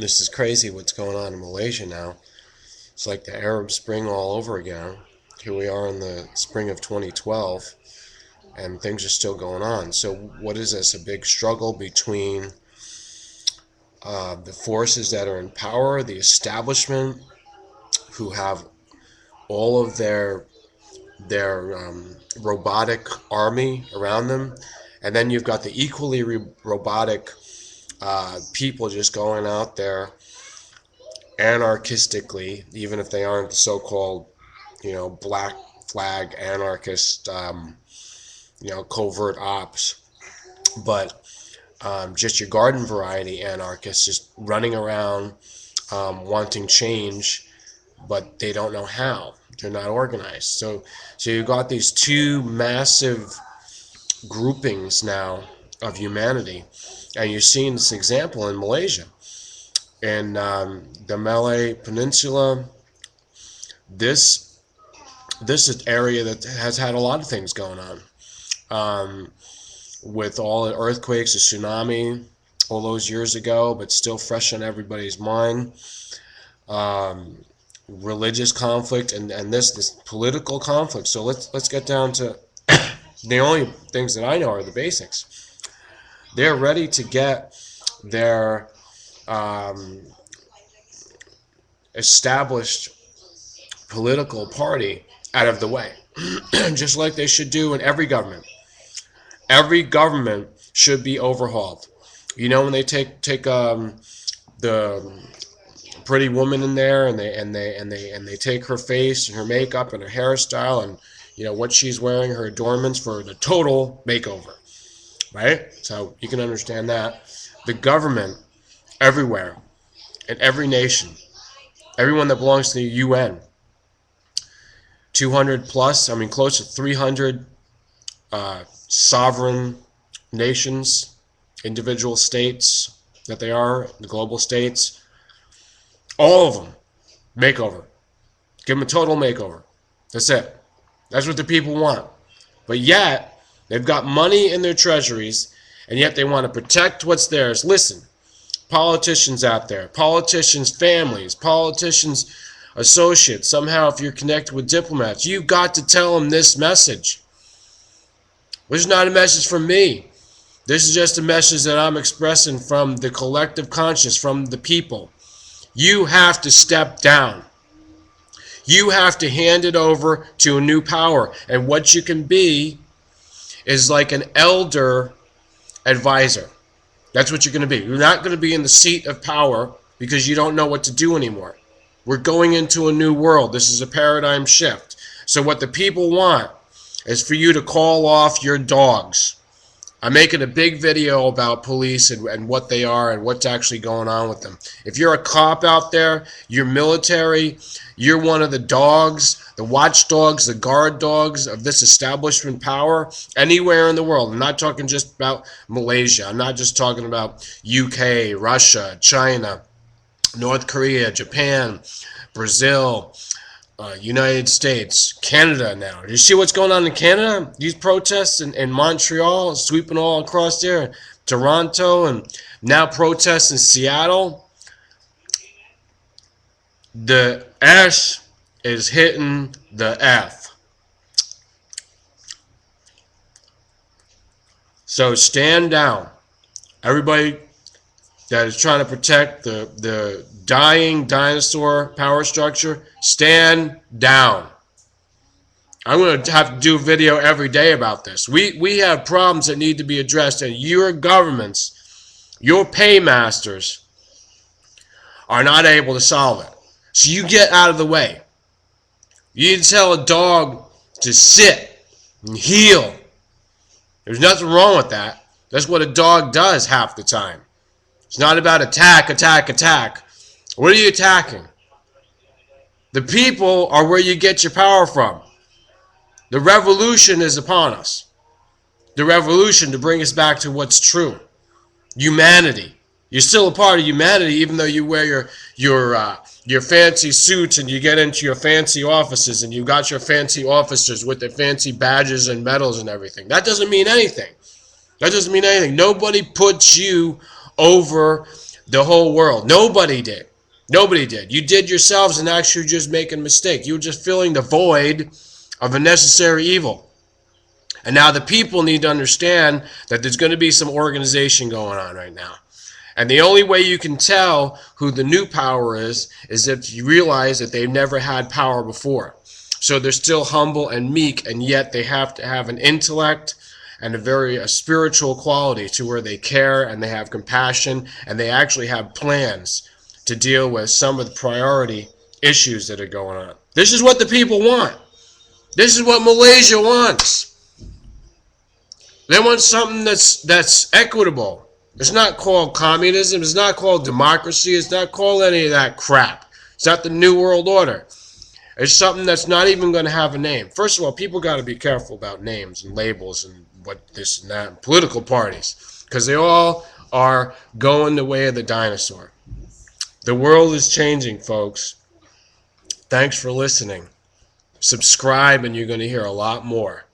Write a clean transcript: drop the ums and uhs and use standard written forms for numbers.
This is crazy what's going on in Malaysia now. It's like the Arab Spring all over again. Here we are in the spring of 2012, and things are still going on. So what is this? A big struggle between the forces that are in power, the establishment, who have all of their robotic army around them, and then you've got the equally robotic people just going out there anarchistically, even if they aren't the so-called, black flag anarchist, covert ops, but just your garden variety anarchists just running around wanting change, but they don't know how. They're not organized. So you've got these two massive groupings now of humanity, and you're seeing this example in Malaysia. In the Malay Peninsula, this is an area that has had a lot of things going on, with all the earthquakes, the tsunami, all those years ago, but still fresh on everybody's mind. Religious conflict and this political conflict. So let's get down to the only things that I know are the basics. They're ready to get their established political party out of the way, just like they should do in every government. Every government should be overhauled. When they take the pretty woman in there and they take her face and her makeup and her hairstyle and what she's wearing, her adornments, for the total makeover, right? So you can understand that. The government everywhere, in every nation, everyone that belongs to the UN, 200 plus, close to 300 sovereign nations, individual states that they are, the global states, all of them, makeover. Give them a total makeover. That's it. That's what the people want. But yet, they've got money in their treasuries, and yet they want to protect what's theirs. Listen, politicians out there, politicians' families, politicians' associates, somehow if you're connected with diplomats, you've got to tell them this message. This is not a message from me. This is just a message that I'm expressing from the collective conscious, from the people. You have to step down. You have to hand it over to a new power. And what you can be is like an elder advisor. That's what you're going to be. You're not going to be in the seat of power because you don't know what to do anymore. We're going into a new world. This is a paradigm shift. So what the people want is for you to call off your dogs. I'm making a big video about police and what they are and what's actually going on with them. If you're a cop out there, you're military, you're one of the dogs, the watchdogs, the guard dogs of this establishment power anywhere in the world. I'm not talking just about Malaysia. I'm not just talking about UK, Russia, China, North Korea, Japan, Brazil, United States, Canada now. You see what's going on in Canada? These protests in Montreal, sweeping all across there, Toronto, and now protests in Seattle. The S is hitting the F. So stand down. Everybody that is trying to protect the dying dinosaur power structure, stand down. I'm going to have to do a video every day about this. We have problems that need to be addressed, and your governments, your paymasters, are not able to solve it. So you get out of the way. You need to tell a dog to sit and heel. There's nothing wrong with that. That's what a dog does half the time. It's not about attack, attack, attack. What are you attacking? The people are where you get your power from. The revolution is upon us. The revolution to bring us back to what's true. Humanity. You're still a part of humanity, even though you wear your fancy suits and you get into your fancy offices and you got your fancy officers with their fancy badges and medals and everything. That doesn't mean anything. That doesn't mean anything. Nobody puts you over the whole world. Nobody did. Nobody did. You did yourselves, and actually just making a mistake. You were just filling the void of a necessary evil. And now the people need to understand that there's going to be some organization going on right now. And the only way you can tell who the new power is if you realize that they've never had power before. So they're still humble and meek, and yet they have to have an intellect and a spiritual quality to where they care and they have compassion and they actually have plans to deal with some of the priority issues that are going on. This is what the people want. This is what Malaysia wants. They want something that's equitable. It's not called communism. It's not called democracy. It's not called any of that crap. It's not the New World Order. It's something that's not even going to have a name. First of all, people got to be careful about names and labels and what this and that, and political parties, because they all are going the way of the dinosaur. The world is changing, folks. Thanks for listening. Subscribe and you're going to hear a lot more.